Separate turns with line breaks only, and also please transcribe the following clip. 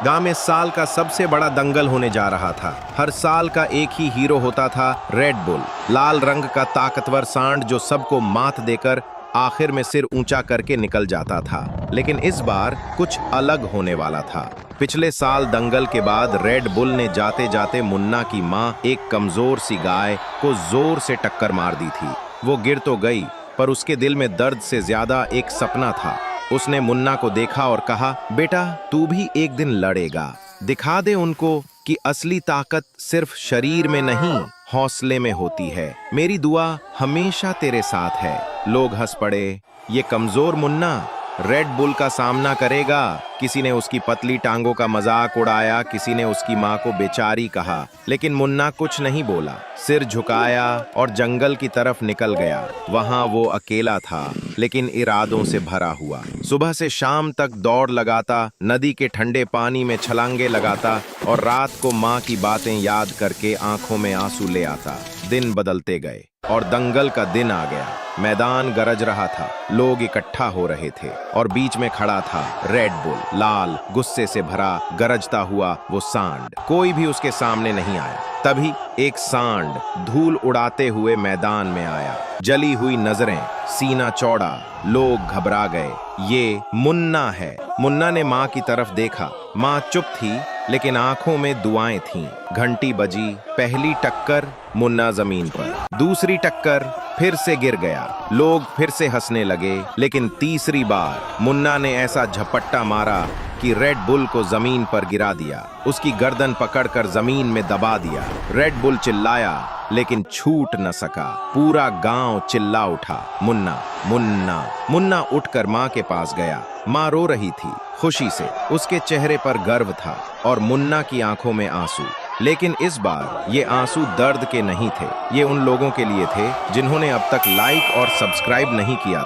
गांव में साल का सबसे बड़ा दंगल होने जा रहा था। हर साल का एक ही हीरो होता था, रेड बुल, लाल रंग का ताकतवर सांड जो सबको मात देकर आखिर में सिर ऊंचा करके निकल जाता था। लेकिन इस बार कुछ अलग होने वाला था। पिछले साल दंगल के बाद रेड बुल ने जाते जाते मुन्ना की माँ, एक कमजोर सी गाय, को जोर से टक्कर मार दी थी। वो गिर तो गई, पर उसके दिल में दर्द से ज्यादा एक सपना था। उसने मुन्ना को देखा और कहा, बेटा तू भी एक दिन लड़ेगा। दिखा दे उनको कि असली ताकत सिर्फ शरीर में नहीं, हौसले में होती है। मेरी दुआ हमेशा तेरे साथ है। लोग हंस पड़े। ये कमजोर मुन्ना रेड बुल का सामना करेगा। किसी ने उसकी पतली टांगों का मजाक उड़ाया, किसी ने उसकी माँ को बेचारी कहा, लेकिन मुन्ना कुछ नहीं बोला। सिर झुकाया और जंगल की तरफ निकल गया। वहां वो अकेला था, लेकिन इरादों से भरा हुआ। सुबह से शाम तक दौड़ लगाता, नदी के ठंडे पानी में छलांगे लगाता और रात को माँ की बातें याद करके आंखों में आंसू ले आता। दिन बदलते गए और दंगल का दिन आ गया। मैदान गरज रहा था, लोग इकट्ठा हो रहे थे और बीच में खड़ा था रेड बुल, लाल, गुस्से से भरा, गरजता हुआ वो सांड। कोई भी उसके सामने नहीं आया। तभी एक सांड धूल उड़ाते हुए मैदान में आया। जली हुई नजरें, सीना चौड़ा। लोग घबरा गए। ये मुन्ना है। मुन्ना ने माँ की तरफ देखा। माँ चुप थी, लेकिन आंखों में दुआएं थीं। घंटी बजी। पहली टक्कर, मुन्ना जमीन पर। दूसरी टक्कर, फिर से गिर गया। लोग फिर से हंसने लगे, लेकिन तीसरी बार मुन्ना ने ऐसा झपट्टा मारा कि रेड बुल को जमीन पर गिरा दिया। उसकी गर्दन पकड़कर जमीन में दबा दिया। रेड बुल चिल्लाया, लेकिन छूट न सका। पूरा गांव चिल्ला उठा, मुन्ना मुन्ना। मुन्ना उठकर माँ के पास गया। माँ रो रही थी खुशी से। उसके चेहरे पर गर्व था और मुन्ना की आंखों में आंसू। लेकिन इस बार ये आंसू दर्द के नहीं थे। ये उन लोगों के लिए थे जिन्होंने अब तक लाइक और सब्सक्राइब नहीं किया।